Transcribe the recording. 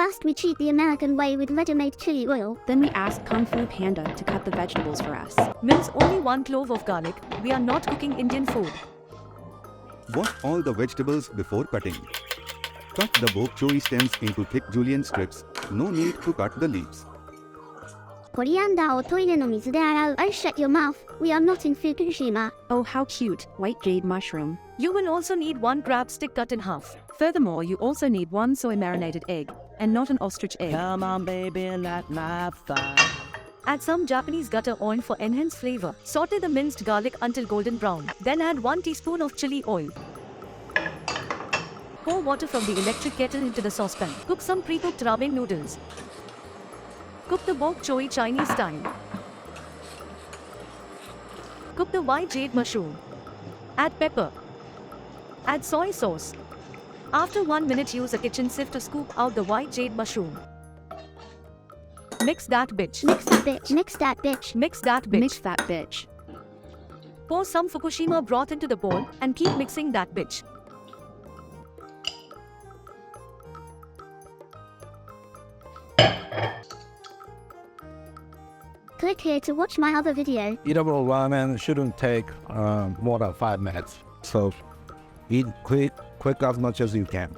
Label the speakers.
Speaker 1: First we cheat the American way with ready-made chili oil.
Speaker 2: Then we ask Kung Fu Panda to cut the vegetables for us.
Speaker 3: Mince only 1 clove of garlic. We are not cooking Indian food.
Speaker 4: Wash all the vegetables before cutting. Cut the bok choy stems into thick julienne strips. No need to cut the leaves.
Speaker 1: コリアンダーをトイレの水で洗う。I shut your mouth. We are not in Fukushima.
Speaker 2: Oh, how cute! White jade mushroom.
Speaker 3: You will also need 1 crabstick cut in half.
Speaker 2: Furthermore, you also need 1 soy marinated egg, and not an ostrich egg.
Speaker 5: Come on, baby, let my fire.
Speaker 3: Add some Japanese gutter oil for enhanced flavor. Saute the minced garlic until golden brown. Then add 1 teaspoon of chili oil. Pour water from the electric kettle into the saucepan. Cook some pre-cooked ramen noodles. Cook the bok choy Chinese style. Cook the white jade mushroom. Add pepper. Add soy sauce. After 1 minute, use a kitchen sieve to scoop out the white jade mushroom. Mix that bitch.
Speaker 1: Mix that bitch. Mix that bitch.
Speaker 3: Mix that bitch.
Speaker 2: Mix that bitch.
Speaker 3: Pour some Fukushima broth into the bowl and keep mixing that bitch.
Speaker 1: Click here to watch my other video.
Speaker 6: Eatable ramen shouldn't take more than 5 minutes. So eat quick as much as you can.